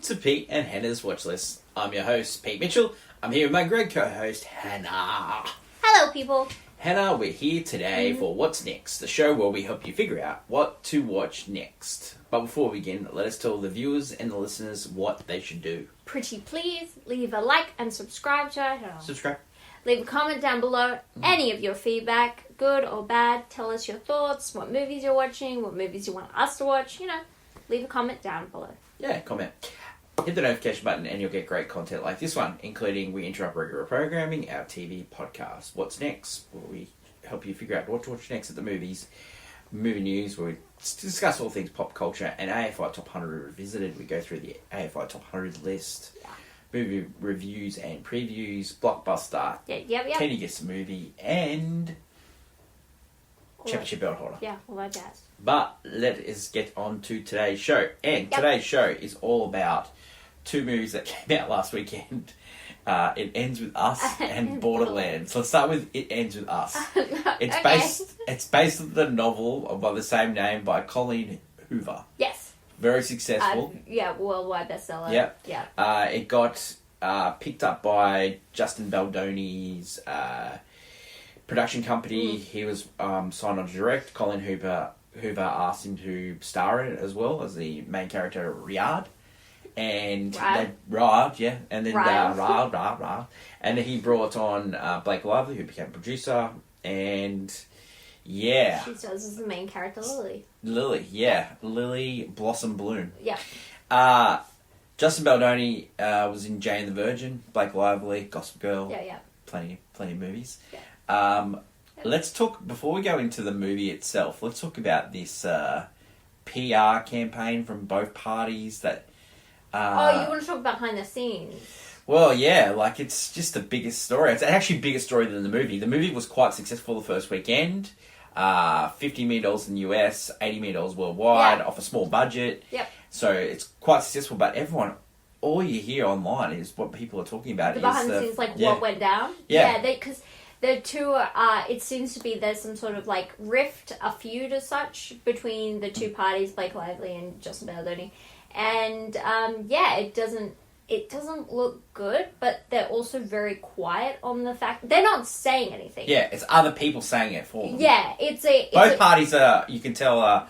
to Pete and Hannah's Watchlist. I'm your host, Pete Mitchell. I'm here with my great co-host, Hannah. Hello, people. Hannah, we're here today for What's Next, the show where we help you figure out what to watch next. But before we begin, let us tell the viewers and the listeners what they should do. Pretty please, leave a like and subscribe to our channel. Subscribe. Leave a comment down below, any of your feedback, good or bad. Tell us your thoughts, what movies you're watching, what movies you want us to watch, leave a comment down below. Yeah, comment. Hit the notification button and you'll get great content like this one, including We Interrupt Regular Programming, our TV podcast. What's Next? Where we help you figure out what to watch next at the movies. Movie news, where we discuss all things pop culture, and AFI Top 100 Revisited. We go through the AFI Top 100 list. Yeah. Movie reviews and previews, blockbuster, Yep. Can You Guess the Movie, and Championship belt holder. Yeah, all that jazz. But let us get on to today's show. And today's show is all about two movies that came out last weekend. It Ends With Us and Borderlands. Let's start with It Ends With Us. It's based on the novel by the same name by Colleen Hoover. Yes. Very successful. Worldwide bestseller. Yeah. It got picked up by Justin Baldoni's production company. He was signed on to direct. Colleen Hoover asked him to star in it as well as the main character Riyadh. And Riyadh, and then Riyadh. And then he brought on Blake Lively, who became producer, and yeah. She stars as the main character, Lily. Lily Blossom Bloom. Yeah. Justin Baldoni was in Jane the Virgin, Blake Lively, Gossip Girl. Yeah. Plenty of movies. Yeah. Let's talk, before we go into the movie itself, let's talk about this PR campaign from both parties that... you want to talk behind the scenes? Well, yeah, it's just the biggest story. It's actually a bigger story than the movie. The movie was quite successful the first weekend. $50 million in the US, $80 million worldwide, off a small budget. Yep. So it's quite successful, but all you hear online is what people are talking about. The behind the scenes, what went down? Yeah. Because the two, it seems to be there's some sort of rift, a feud as such, between the two parties, Blake Lively and Justin Baldoni. And, it doesn't look good, but they're also very quiet on the fact... They're not saying anything. Yeah, it's other people saying it for them. Yeah, Both parties are, you can tell,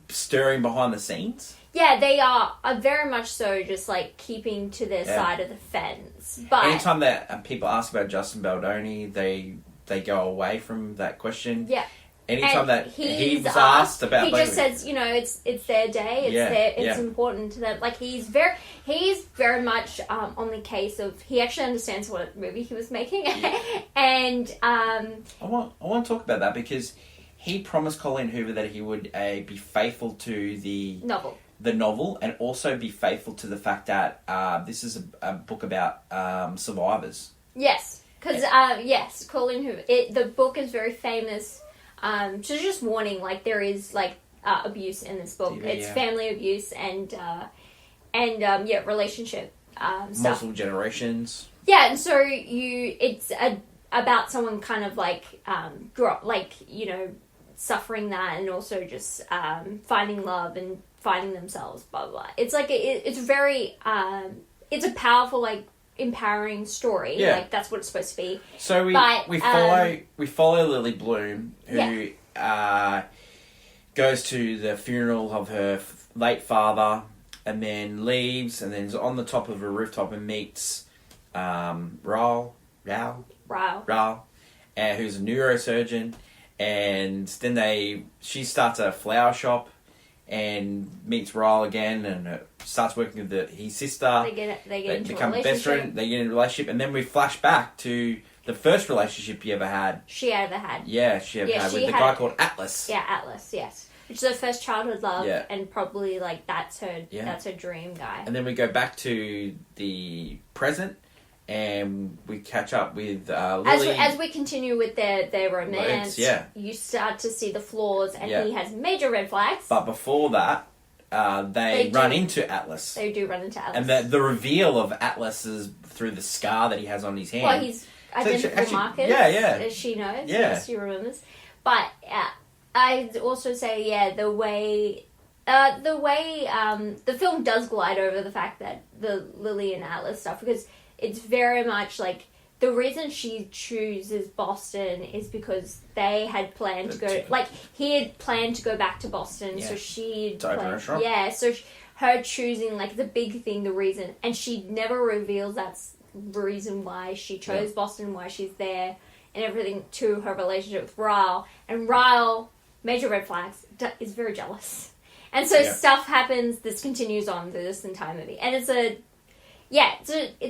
stirring behind the scenes. Yeah, they are very much so just, keeping to their side of the fence. But anytime that people ask about Justin Baldoni, they go away from that question. Yeah. Anytime that he was asked about... He just says, it's their day, it's important to them. He's very much on the case of... He actually understands what movie he was making. And... I want to talk about that because he promised Colleen Hoover that he would be faithful to the novel, and also be faithful to the fact that this is a book about survivors. Yes. Because, Colleen Hoover... the book is very famous... so just warning, there is, abuse in this book. It's family abuse and relationship, stuff. Multiple generations. Yeah, and so it's about someone kind of, suffering that and also just, finding love and finding themselves, blah, blah, blah. It's, it's very, it's a powerful, empowering story. Yeah. That's what it's supposed to be. So we follow Lily Bloom, who goes to the funeral of her late father, and then leaves, and then is on the top of a rooftop and meets Raul, who's a neurosurgeon, and then she starts a flower shop and meets Raul again, and starts working with his sister. They become best friends. They get in a relationship, and then we flash back to the first relationship she ever had. Yeah, with the guy called Atlas. Yeah, Atlas. Yes, which is her first childhood love, Yeah. and probably that's her dream guy. And then we go back to the present, and we catch up with Lily. As we continue with their romance, you start to see the flaws, and he has major red flags. But before that, they run into Atlas. They do run into Atlas. And the reveal of Atlas is through the scar that he has on his hand. Well, he's identical markers. As she knows. Yeah. Yes, she remembers. But I also say, the way... The way the film does glide over the fact that the Lily and Atlas stuff, because it's very much like the reason she chooses Boston is because they had planned to go, like he had planned to go back to Boston, so she to open a restaurant. Yeah, so her choosing like the big thing, the reason, and she never reveals that's the reason why she chose Boston, why she's there, and everything to her relationship with Ryle. And Ryle, major red flags, is very jealous. And so stuff happens. This continues on through this entire movie, and it's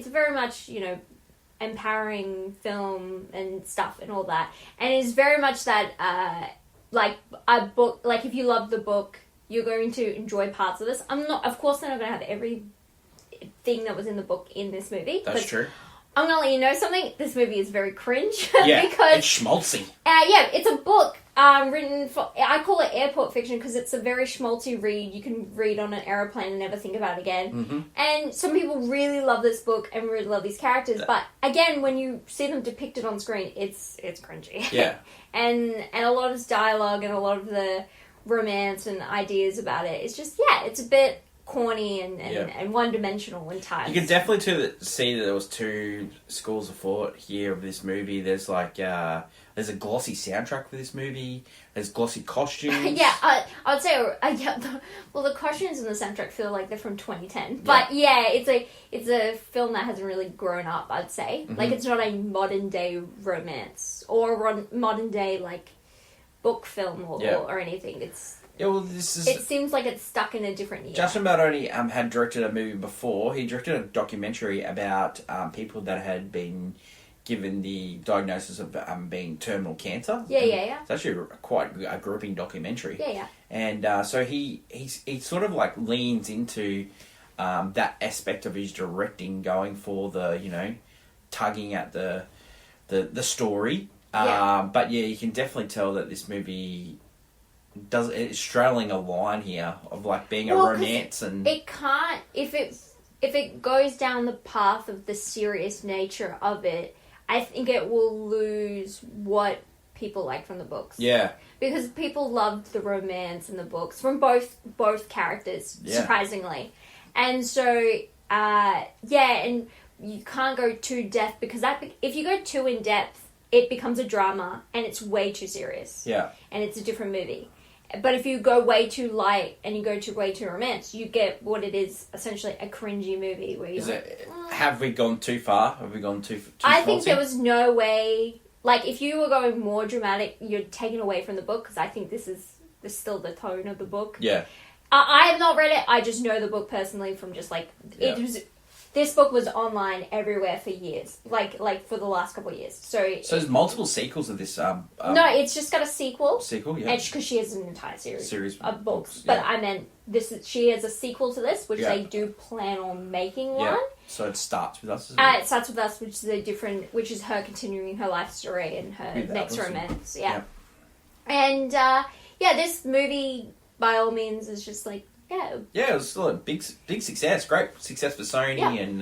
very much, you know, empowering film and stuff and all that, and it's very much that like a book. Like if you love the book, you're going to enjoy parts of this. Of course, they're not going to have everything that was in the book in this movie. That's true. I'm going to let you know something. This movie is very cringe. Yeah, because it's schmaltzy. It's a book written for... I call it airport fiction because it's a very schmaltzy read. You can read on an aeroplane and never think about it again. Mm-hmm. And some people really love this book and really love these characters. But again, when you see them depicted on screen, it's cringy. Yeah. and a lot of this dialogue and a lot of the romance and ideas about it, it's just, it's a bit corny and one-dimensional in times. You can definitely see that there was two schools of thought here of this movie. There's like there's a glossy soundtrack for this movie. There's glossy costumes. I would say the costumes in the soundtrack feel like they're from 2010. But it's a film that hasn't really grown up, I'd say. Mm-hmm. Like it's not a modern day romance or modern day like book film or anything. It seems like it's stuck in a different year. Justin Baldoni had directed a movie before. He directed a documentary about people that had been given the diagnosis of being terminal cancer. It's actually quite a gripping documentary. And so he sort of like leans into that aspect of his directing, going for the, you know, tugging at the story. But you can definitely tell that this movie it's straddling a line here of like being a romance, and it can't if it goes down the path of the serious nature of it. I think it will lose what people like from the books. Yeah, because people loved the romance in the books from both characters, surprisingly, and so and you can't go too depth because if you go too in depth, it becomes a drama and it's way too serious. Yeah, and it's a different movie. But if you go way too light and you go way too romance, you get what it is, essentially a cringy movie. Where you're have we gone too far? Have we gone too I think there was no way... Like, if you were going more dramatic, you're taking away from the book, because I think this is still the tone of the book. Yeah. I have not read it. I just know the book personally from just, like... This book was online everywhere for years, like for the last couple of years. So there's multiple sequels of this. No, it's just got a sequel. Because she has an entire series of books. But I meant she has a sequel to this, which they do plan on making one. So it starts with us. It starts with us, which is her continuing her life story and her next romance. And this movie by all means is just like. Yeah, it was still a big success. Great success for Sony, and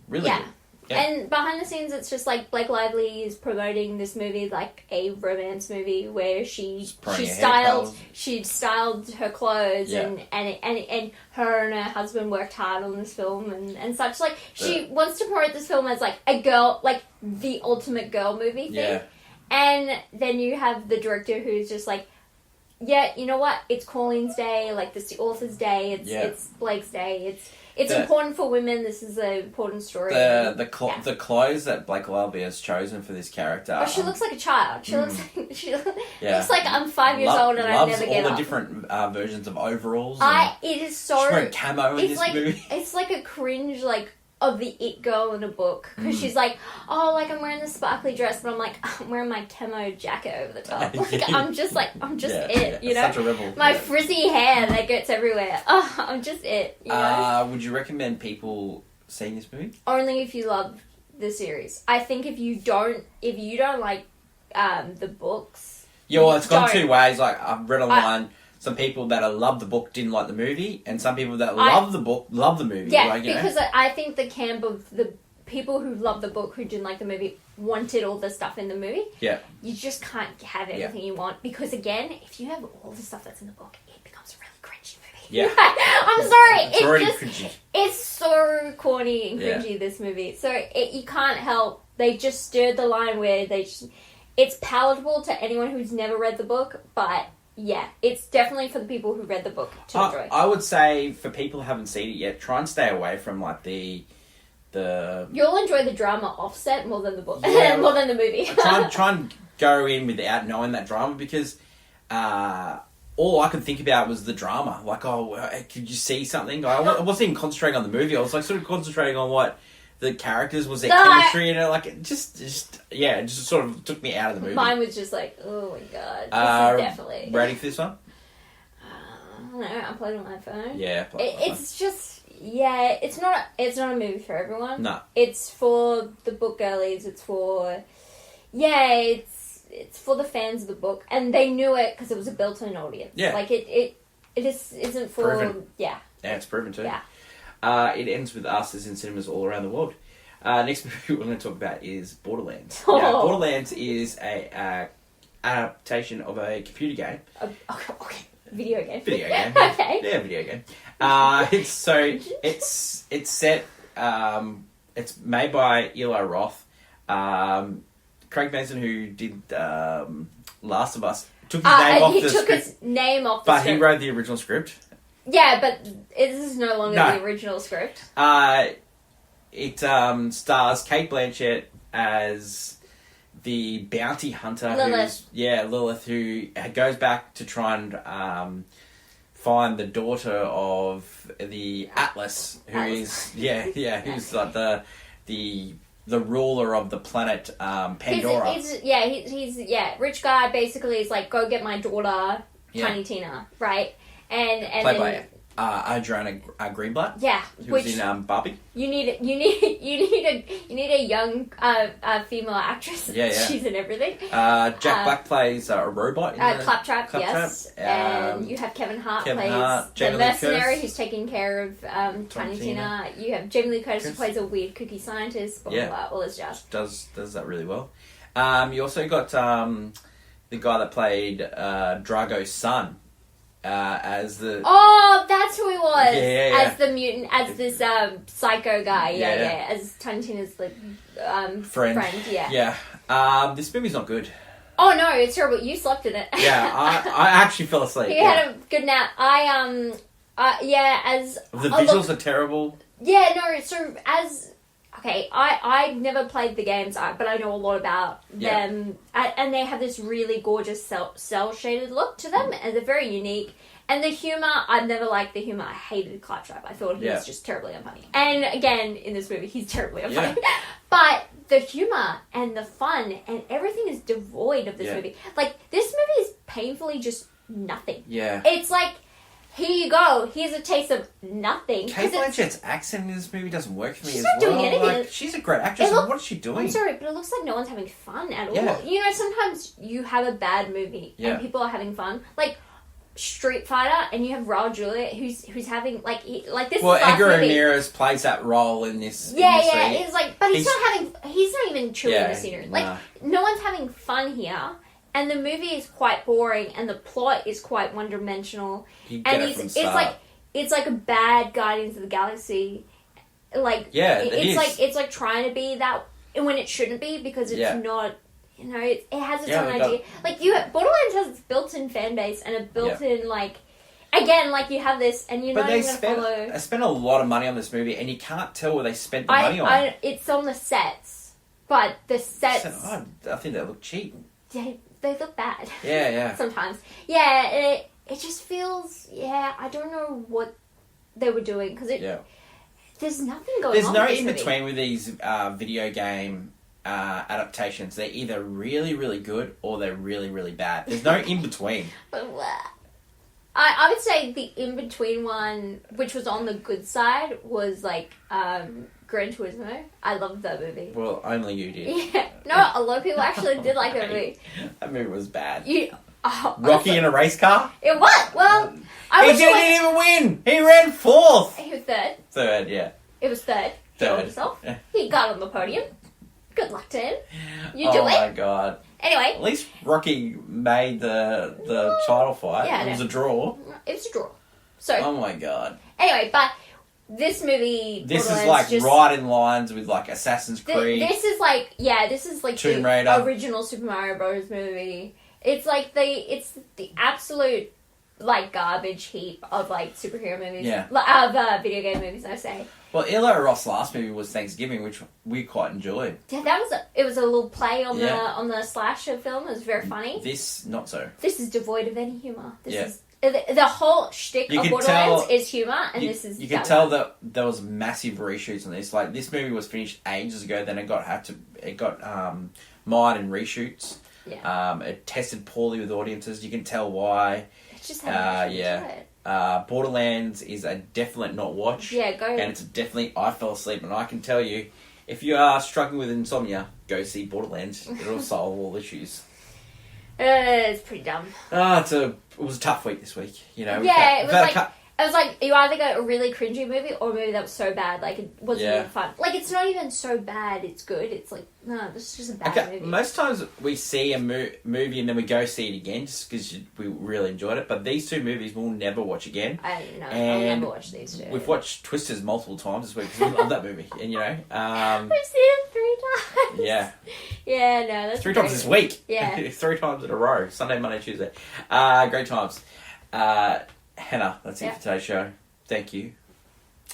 really good. Yeah. And behind the scenes, it's just like Blake Lively is promoting this movie like a romance movie where she styled her clothes and her and her husband worked hard on this film and such. Like she wants to promote this film as like a girl, like the ultimate girl movie thing. Yeah. And then you have the director who's just like, yeah, you know what? It's Colleen's day. Like, this is the author's day. It's Blake's day. It's important for women. This is an important story. The clothes that Blake Lively has chosen for this character. Oh, she looks like a child. She looks like I'm 5 years old and I never get all up. the different versions of overalls. It is so. She's wearing camo in this movie. It's like a cringe of the it girl in a book, because she's like, oh, like I'm wearing this sparkly dress, but I'm like, I'm wearing my camo jacket over the top. Like I'm just it, you know. Such a rebel. My frizzy hair that gets everywhere. Oh, I'm just it. You know? Would you recommend people seeing this movie? Only if you love the series. I think if you don't like the books. Yeah, well, it's gone two ways. Like I've read online. Some people that love the book didn't like the movie, and some people that love the book love the movie. Yeah, because I think the camp of the people who love the book who didn't like the movie wanted all the stuff in the movie. Yeah. You just can't have everything you want, because again, if you have all the stuff that's in the book, it becomes a really cringy Yeah. I'm sorry. It's already just, cringy. It's so corny and cringy, this movie. So you can't help. They just stirred the line where it's palatable to anyone who's never read the book, but yeah, it's definitely for the people who read the book to enjoy. I would say for people who haven't seen it yet, try and stay away from like the You'll enjoy the drama offset more than the book, Yeah. more than the movie. try and go in without knowing that drama, because all I could think about was the drama. Like, could you see something? I wasn't even concentrating on the movie. I was like sort of concentrating on what the characters was, their chemistry, like it just sort of took me out of the movie. Mine was just like, oh my god, this is definitely. Ready for this one? I don't know. I played it on my phone. Yeah, it's just it's not a movie for everyone. No, it's for the book girlies. It's for it's for the fans of the book, and they knew it because it was a built-in audience. Yeah, like it isn't for proven. Yeah, it's proven too. Yeah. It ends with us as in cinemas all around the world. Next movie we're going to talk about is Borderlands. Oh. Now, Borderlands is a adaptation of a computer game. Okay. Video game. Okay. Yeah, video game. It's set. It's made by Eli Roth. Craig Mazin, who did Last of Us, took his name off the script. His name off the but script. he wrote the original script. Yeah, but this is no longer the original script. It stars Cate Blanchett as the bounty hunter, Lilith, who goes back to try and find the daughter of the Atlas, who's like the ruler of the planet Pandora. He's rich guy. Basically, is like, go get my daughter, Tiny Tina, right? And played by Adriana Greenblatt. Yeah, who was in Barbie. You need a young female actress. Yeah. She's in everything. Jack Black plays a robot. In Claptrap, yes. And you have Kevin Hart plays Jamie the Lee mercenary Curtis. who's taking care of Tiny Tina. You have Jamie Lee Curtis who plays a weird cookie scientist. Blah, blah, blah, all this jazz. Does that really well. You also got the guy that played Drago's son. As the that's who he was. Yeah. As the mutant, as this psycho guy. Yeah. As Tiny Tina's friend. Yeah. This movie's not good. Oh no, it's terrible. You slept in it. Yeah, I actually fell asleep. You had a good nap. As the visuals are terrible. Yeah, no. So I never played the games, but I know a lot about them, and they have this really gorgeous cell shaded look to them, and they're very unique. And the humor, I've never liked the humor. I hated Claptrap. I thought he was just terribly unfunny. And again, in this movie, he's terribly unfunny. Yeah. But the humor and the fun and everything is devoid of this movie. Like, this movie is painfully just nothing. Yeah. It's like, here you go. Here's a taste of nothing. Cate Blanchett's accent in this movie doesn't work for me as well. She's not doing anything. Like, she's a great actress. What is she doing? I'm sorry, but it looks like no one's having fun at all. Yeah. You know, sometimes you have a bad movie and people are having fun. Like Street Fighter, and you have Raul Julia, who's having this. Well, Edgar Ramirez plays that role in this. It's like, but he's not even chewing the scenery. Like, no one's having fun here. And the movie is quite boring, and the plot is quite one-dimensional. It's like a bad Guardians of the Galaxy. It's like trying to be that when it shouldn't be, because it's not. You know, it has its own idea. Like Borderlands has its built-in fan base and a built-in you have this, and you're not even going to follow. They spent a lot of money on this movie, and you can't tell where they spent the money on. It's on the sets, but the sets. I think they look cheap. They look bad. Yeah. Sometimes. Yeah, it just feels... Yeah, I don't know what they were doing, because there's nothing going on. There's no in-between with these video game adaptations. They're either really, really good, or they're really, really bad. There's no in-between. I would say the in-between one, which was on the good side, was Gran Turismo. I loved that movie. Well, only you did. Yeah. No, a lot of people actually did like that movie. That movie was bad. Rocky in a race car? It was. Well, he didn't even win. He ran fourth. He was third. Third, yeah. It was third. He killed himself. He got on the podium. Good luck to him. You do it. Oh my god. Anyway. At least Rocky made the title fight. Yeah, it was a draw. It was a draw. So Oh my god. anyway, but this movie, This is Borderlands, like just, right in lines with like Assassin's Creed. This is like Tomb the Raider. original Super Mario Bros. Movie. It's like it's the absolute like garbage heap of like superhero movies. Yeah. Of video game movies, I say. Well, Eli Roth's last movie was Thanksgiving, which we quite enjoyed. Yeah, it was a little play on Yeah. the slasher film. It was very funny. This, not so. This is devoid of any humor. This Yeah. is the whole shtick You of could Borderlands tell- is humor, and this is You could tell that there was massive reshoots on this. Like, this movie was finished ages ago, then it got mired in reshoots. Yeah. It tested poorly with audiences. You can tell why. It's just how yeah. it. Borderlands is a definite not watch. Yeah, go. And it's definitely, I fell asleep, and I can tell you, if you are struggling with insomnia, go see Borderlands. It'll solve all issues. It's pretty dumb. It was a tough week this week. You know. Yeah, we've had a it was like you either got a really cringy movie or a movie that was so bad, like it wasn't Yeah. even fun. Like it's not even so bad, it's good. It's like no, this is just a bad Okay, movie. most times we see a movie and then we go see it again just because we really enjoyed it. But these two movies we'll never watch again. I don't know. I'll And never watch these two. We've watched Twisters multiple times this week because we love that movie. And you know, We've seen it 3 times. yeah, Yeah, no, that's 3 times this week. Yeah. 3 times in a row. Sunday, Monday, Tuesday. Great times. Hannah, that's it Yeah. for today's show. Thank you.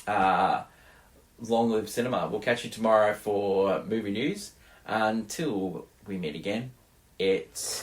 Long live cinema. We'll catch you tomorrow for movie news. Until we meet again, it's...